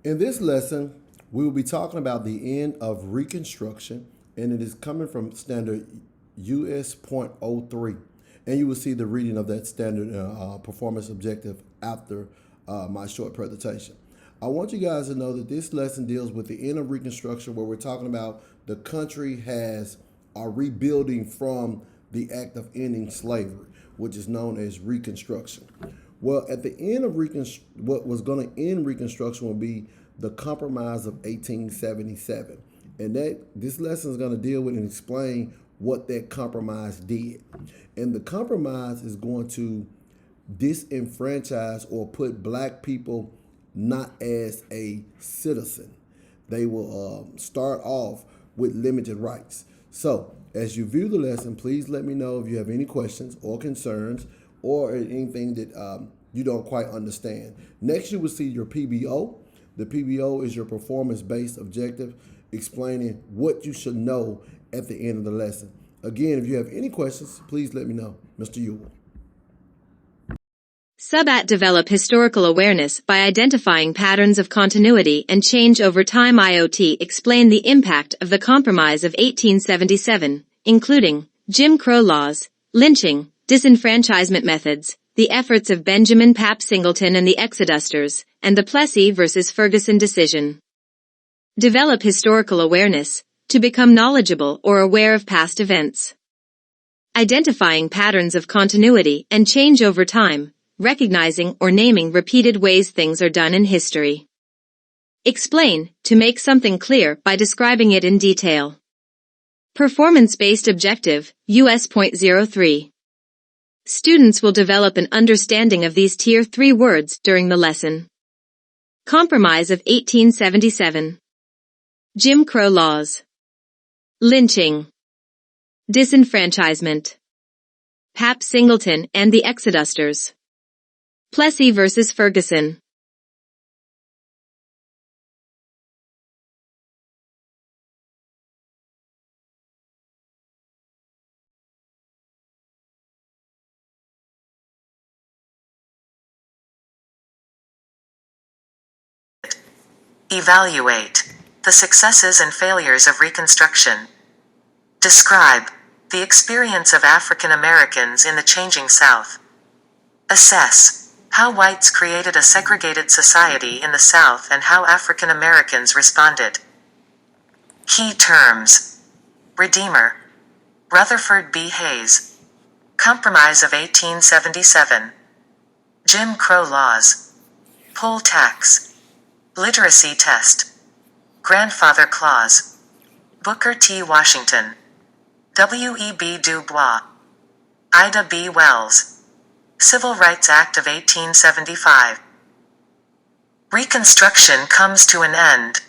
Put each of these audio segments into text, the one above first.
In this lesson, we will be talking about the end of Reconstruction, and it is coming from standard US.03. And you will see the reading of that standard performance objective after my short presentation. I want you guys to know that this lesson deals with the end of Reconstruction, where we're talking about the country has are rebuilding from the act of ending slavery, which is known as Reconstruction. Well, at the end of what was going to end Reconstruction will be the Compromise of 1877, and that this lesson is going to deal with and explain what that compromise did. And the compromise is going to disenfranchise or put black people not as a citizen. They will start off with limited rights. So, as you view the lesson, please let me know if you have any questions or concerns or anything that you don't quite understand. Next, you will see your PBO. The PBO is your performance-based objective, explaining what you should know at the end of the lesson. Again, if you have any questions, please let me know. Mr. Ewell. Sub-at develop historical awareness by identifying patterns of continuity and change over time. IoT explain the impact of the Compromise of 1877, including Jim Crow laws, lynching, disenfranchisement methods, the efforts of Benjamin Pap Singleton and the Exodusters, and the Plessy versus Ferguson decision. Develop historical awareness to become knowledgeable or aware of past events. Identifying patterns of continuity and change over time, recognizing or naming repeated ways things are done in history. Explain, to make something clear by describing it in detail. Performance-based objective, US.03. Students will develop an understanding of these Tier 3 words during the lesson. Compromise of 1877. Jim Crow laws. Lynching. Disenfranchisement. Pap Singleton and the Exodusters. Plessy versus Ferguson. Evaluate the successes and failures of Reconstruction. Describe the experience of African Americans in the changing South. Assess how whites created a segregated society in the South and how African Americans responded. Key terms: Redeemer, Rutherford B. Hayes. Compromise of 1877. Jim Crow laws. Poll tax. Literacy test. Grandfather clause. Booker T. Washington. W.E.B. Du Bois. Ida B. Wells. Civil Rights Act of 1875. Reconstruction comes to an end.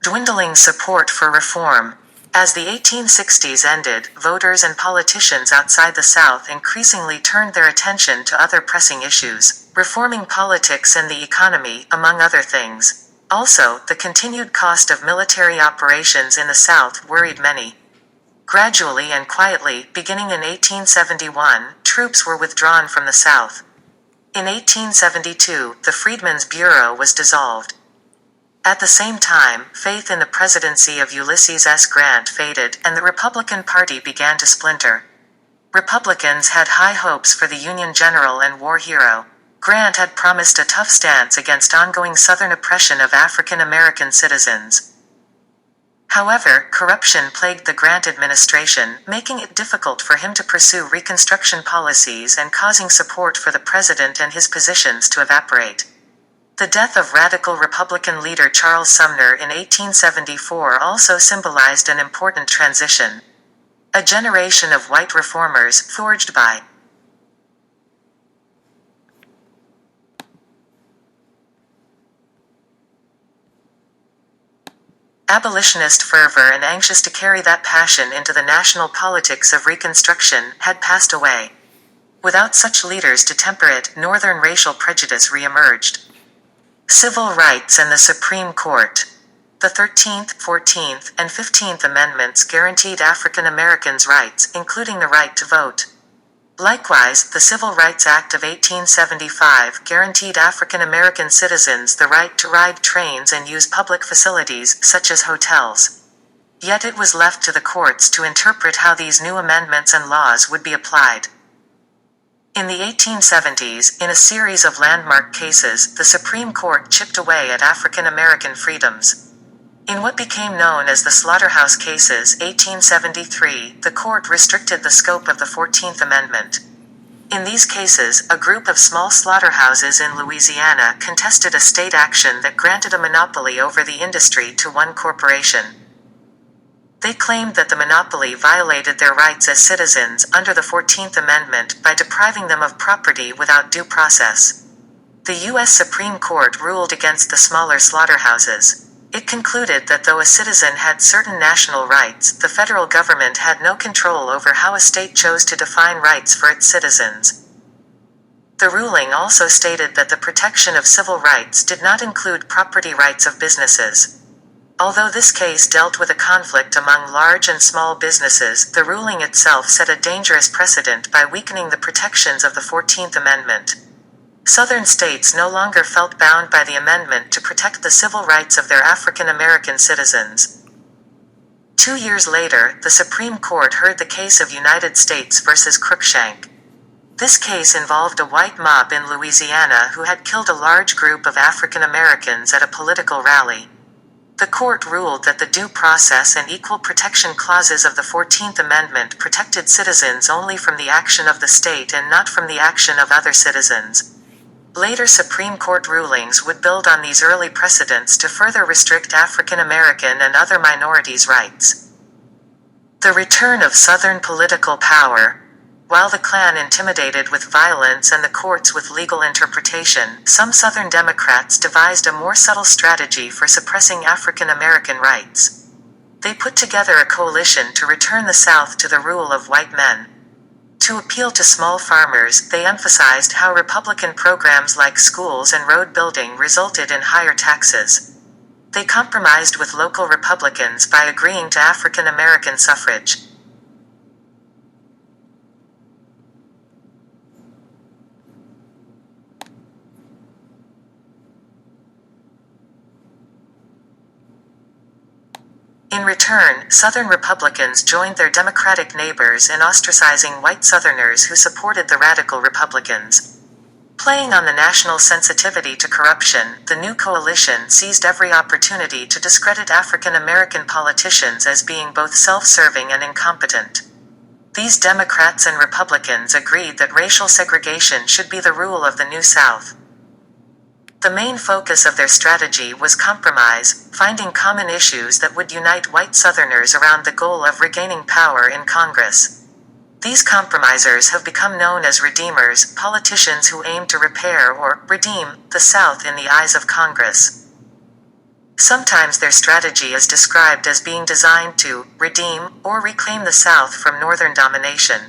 Dwindling support for reform. As the 1860s ended, voters and politicians outside the South increasingly turned their attention to other pressing issues, reforming politics and the economy, among other things. Also, the continued cost of military operations in the South worried many. Gradually and quietly, beginning in 1871, troops were withdrawn from the South. In 1872, the Freedmen's Bureau was dissolved. At the same time, faith in the presidency of Ulysses S. Grant faded, and the Republican Party began to splinter. Republicans had high hopes for the Union general and war hero. Grant had promised a tough stance against ongoing Southern oppression of African American citizens. However, corruption plagued the Grant administration, making it difficult for him to pursue Reconstruction policies and causing support for the president and his positions to evaporate. The death of radical Republican leader Charles Sumner in 1874 also symbolized an important transition. A generation of white reformers, forged by abolitionist fervor and anxious to carry that passion into the national politics of Reconstruction, had passed away. Without such leaders to temper it, Northern racial prejudice re-emerged. Civil rights and the Supreme Court. The 13th, 14th, and 15th Amendments guaranteed African Americans rights, including the right to vote. Likewise, the Civil Rights Act of 1875 guaranteed African American citizens the right to ride trains and use public facilities, such as hotels. Yet it was left to the courts to interpret how these new amendments and laws would be applied. In the 1870s, in a series of landmark cases, the Supreme Court chipped away at African American freedoms. In what became known as the Slaughterhouse Cases, 1873, the court restricted the scope of the 14th Amendment. In these cases, a group of small slaughterhouses in Louisiana contested a state action that granted a monopoly over the industry to one corporation. They claimed that the monopoly violated their rights as citizens under the 14th Amendment by depriving them of property without due process. The U.S. Supreme Court ruled against the smaller slaughterhouses. It concluded that though a citizen had certain national rights, the federal government had no control over how a state chose to define rights for its citizens. The ruling also stated that the protection of civil rights did not include property rights of businesses. Although this case dealt with a conflict among large and small businesses, the ruling itself set a dangerous precedent by weakening the protections of the 14th Amendment. Southern states no longer felt bound by the amendment to protect the civil rights of their African American citizens. 2 years later, the Supreme Court heard the case of United States versus Cruikshank. This case involved a white mob in Louisiana who had killed a large group of African Americans at a political rally. The court ruled that the due process and equal protection clauses of the 14th Amendment protected citizens only from the action of the state and not from the action of other citizens. Later Supreme Court rulings would build on these early precedents to further restrict African American and other minorities' rights. The return of Southern political power. While the Klan intimidated with violence and the courts with legal interpretation, some Southern Democrats devised a more subtle strategy for suppressing African American rights. They put together a coalition to return the South to the rule of white men. To appeal to small farmers, they emphasized how Republican programs like schools and road building resulted in higher taxes. They compromised with local Republicans by agreeing to African American suffrage. In return, Southern Republicans joined their Democratic neighbors in ostracizing white Southerners who supported the radical Republicans. Playing on the national sensitivity to corruption, the new coalition seized every opportunity to discredit African American politicians as being both self-serving and incompetent. These Democrats and Republicans agreed that racial segregation should be the rule of the New South. The main focus of their strategy was compromise, finding common issues that would unite white Southerners around the goal of regaining power in Congress. These compromisers have become known as redeemers, politicians who aim to repair or redeem the South in the eyes of Congress. Sometimes their strategy is described as being designed to redeem or reclaim the South from Northern domination.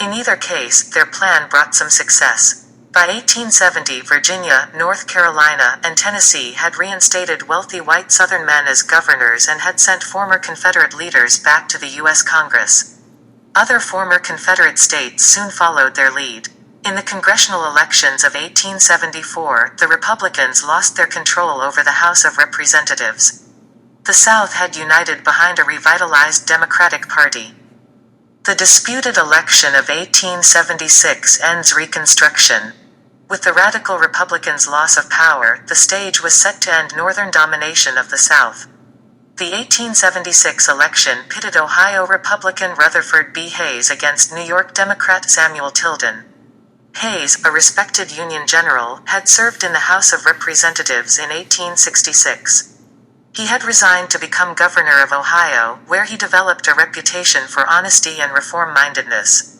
In either case, their plan brought some success. By 1870, Virginia, North Carolina, and Tennessee had reinstated wealthy white Southern men as governors and had sent former Confederate leaders back to the U.S. Congress. Other former Confederate states soon followed their lead. In the congressional elections of 1874, the Republicans lost their control over the House of Representatives. The South had united behind a revitalized Democratic Party. The disputed election of 1876 ends Reconstruction. With the radical Republicans' loss of power, the stage was set to end Northern domination of the South. The 1876 election pitted Ohio Republican Rutherford B. Hayes against New York Democrat Samuel Tilden. Hayes, a respected Union general, had served in the House of Representatives in 1866. He had resigned to become governor of Ohio, where he developed a reputation for honesty and reform-mindedness.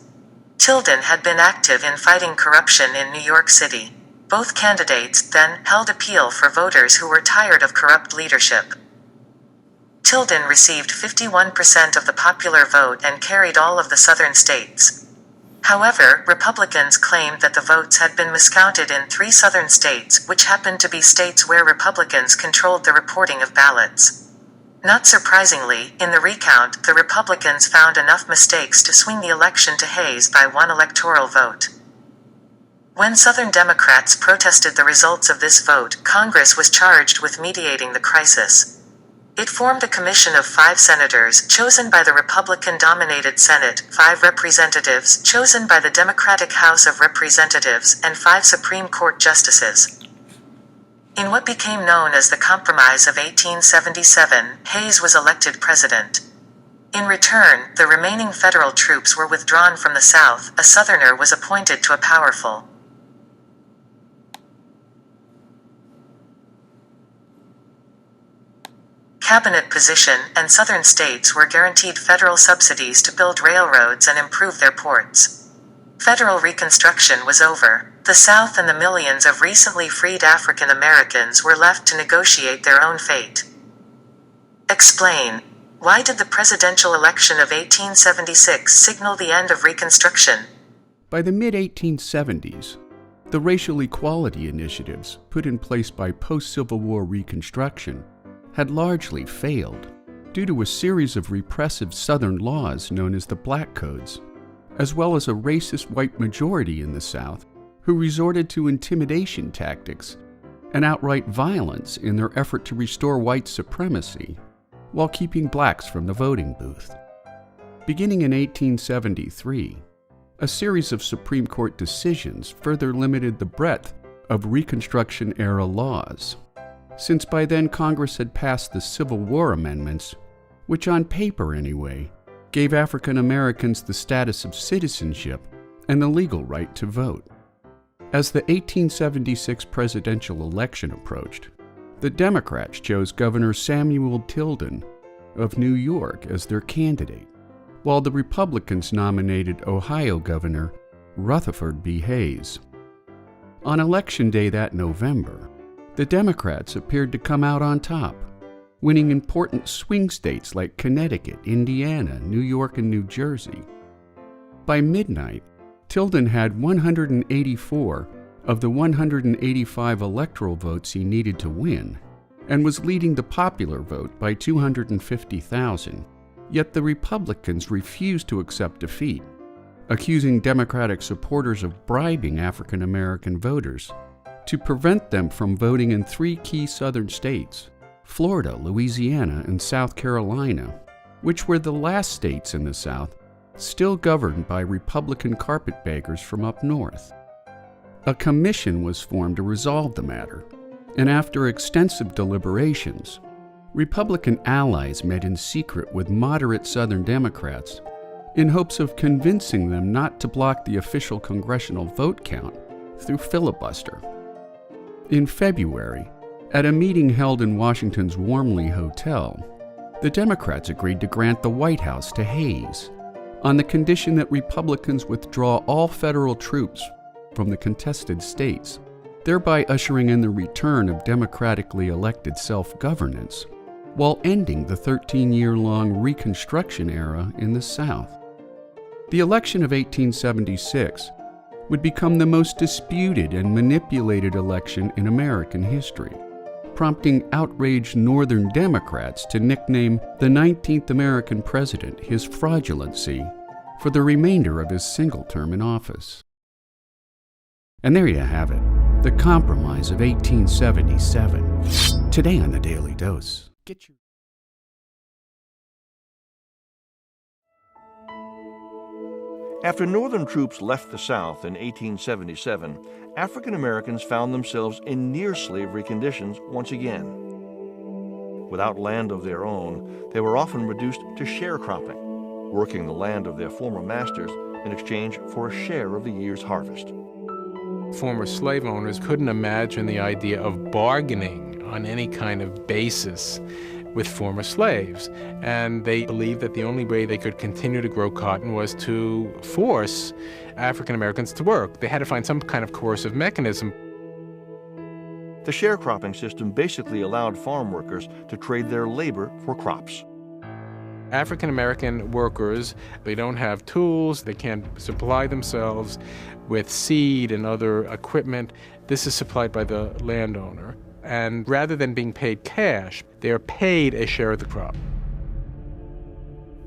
Tilden had been active in fighting corruption in New York City. Both candidates then held appeal for voters who were tired of corrupt leadership. Tilden received 51% of the popular vote and carried all of the southern states. However, Republicans claimed that the votes had been miscounted in 3 southern states, which happened to be states where Republicans controlled the reporting of ballots. Not surprisingly, in the recount, the Republicans found enough mistakes to swing the election to Hayes by one electoral vote. When Southern Democrats protested the results of this vote, Congress was charged with mediating the crisis. It formed a commission of 5 senators, chosen by the Republican-dominated Senate, 5 representatives, chosen by the Democratic House of Representatives, and 5 Supreme Court justices. In what became known as the Compromise of 1877, Hayes was elected president. In return, the remaining federal troops were withdrawn from the South. A Southerner was appointed to a powerful cabinet position, and Southern states were guaranteed federal subsidies to build railroads and improve their ports. Federal Reconstruction was over. The South and the millions of recently freed African Americans were left to negotiate their own fate. Explain. Why did the presidential election of 1876 signal the end of Reconstruction? By the mid-1870s, the racial equality initiatives put in place by post-Civil War Reconstruction had largely failed due to a series of repressive Southern laws known as the Black Codes, as well as a racist white majority in the South who resorted to intimidation tactics and outright violence in their effort to restore white supremacy while keeping blacks from the voting booth. Beginning in 1873, a series of Supreme Court decisions further limited the breadth of Reconstruction-era laws, since by then Congress had passed the Civil War amendments, which on paper anyway, gave African Americans the status of citizenship and the legal right to vote. As the 1876 presidential election approached, the Democrats chose Governor Samuel Tilden of New York as their candidate, while the Republicans nominated Ohio Governor Rutherford B. Hayes. On Election Day that November, the Democrats appeared to come out on top, winning important swing states like Connecticut, Indiana, New York, and New Jersey. By midnight, Tilden had 184 of the 185 electoral votes he needed to win, and was leading the popular vote by 250,000. Yet the Republicans refused to accept defeat, accusing Democratic supporters of bribing African American voters to prevent them from voting in 3 key Southern states, Florida, Louisiana, and South Carolina, which were the last states in the South still governed by Republican carpetbaggers from up north. A commission was formed to resolve the matter, and after extensive deliberations, Republican allies met in secret with moderate Southern Democrats in hopes of convincing them not to block the official congressional vote count through filibuster. In February, at a meeting held in Washington's Wormley Hotel, the Democrats agreed to grant the White House to Hayes on the condition that Republicans withdraw all federal troops from the contested states, thereby ushering in the return of democratically elected self-governance, while ending the 13-year-long Reconstruction era in the South. The election of 1876 would become the most disputed and manipulated election in American history, prompting outraged Northern Democrats to nickname the 19th American president his fraudulency for the remainder of his single term in office. And there you have it, the Compromise of 1877. Today on the Daily Dose. Get your After Northern troops left the South in 1877, African Americans found themselves in near-slavery conditions once again. Without land of their own, they were often reduced to sharecropping, working the land of their former masters in exchange for a share of the year's harvest. Former slave owners couldn't imagine the idea of bargaining on any kind of basis with former slaves, and they believed that the only way they could continue to grow cotton was to force African Americans to work. They had to find some kind of coercive mechanism. The sharecropping system basically allowed farm workers to trade their labor for crops. African American workers, they don't have tools, they can't supply themselves with seed and other equipment. This is supplied by the landowner. and rather than being paid cash, they are paid a share of the crop.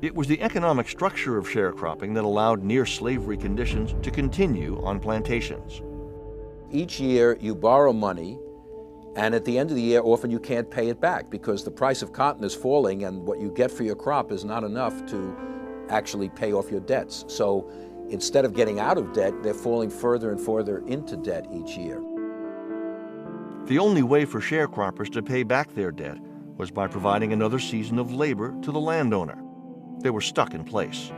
It was the economic structure of sharecropping that allowed near-slavery conditions to continue on plantations. Each year you borrow money, and at the end of the year often you can't pay it back because the price of cotton is falling and what you get for your crop is not enough to actually pay off your debts. So instead of getting out of debt, they're falling further and further into debt each year. The only way for sharecroppers to pay back their debt was by providing another season of labor to the landowner. They were stuck in place.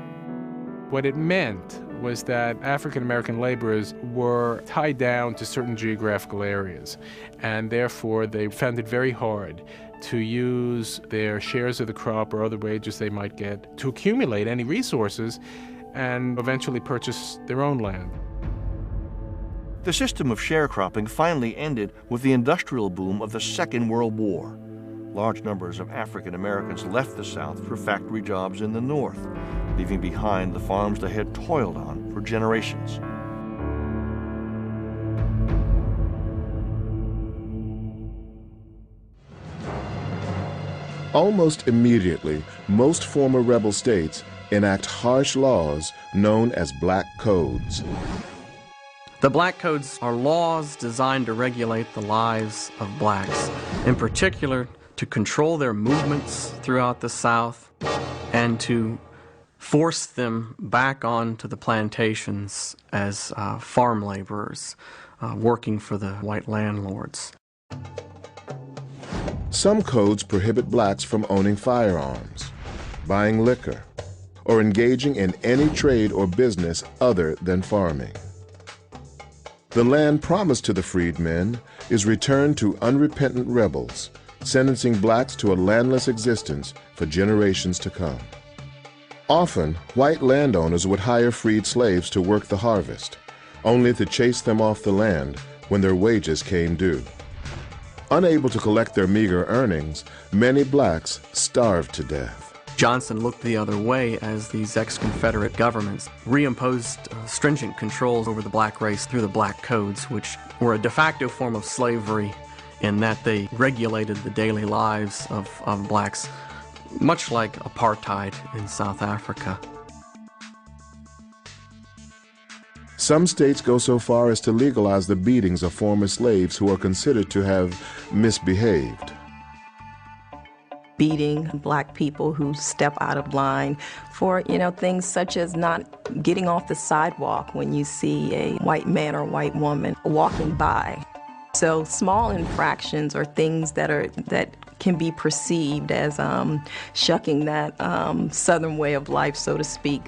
What it meant was that African American laborers were tied down to certain geographical areas, and therefore they found it very hard to use their shares of the crop or other wages they might get to accumulate any resources and eventually purchase their own land. The system of sharecropping finally ended with the industrial boom of the Second World War. Large numbers of African Americans left the South for factory jobs in the North, leaving behind the farms they had toiled on for generations. Almost immediately, most former rebel states enact harsh laws known as Black Codes. The Black Codes are laws designed to regulate the lives of blacks, in particular to control their movements throughout the South and to force them back onto the plantations as farm laborers working for the white landlords. Some codes prohibit blacks from owning firearms, buying liquor, or engaging in any trade or business other than farming. The land promised to the freedmen is returned to unrepentant rebels, sentencing blacks to a landless existence for generations to come. Often, white landowners would hire freed slaves to work the harvest, only to chase them off the land when their wages came due. Unable to collect their meager earnings, many blacks starved to death. Johnson looked the other way as these ex-Confederate governments reimposed stringent controls over the black race through the Black Codes, which were a de facto form of slavery in that they regulated the daily lives of blacks, much like apartheid in South Africa. Some states go so far as to legalize the beatings of former slaves who are considered to have misbehaved. Beating black people who step out of line for, things such as not getting off the sidewalk when you see a white man or white woman walking by. So small infractions are things that can be perceived as shucking that Southern way of life, so to speak.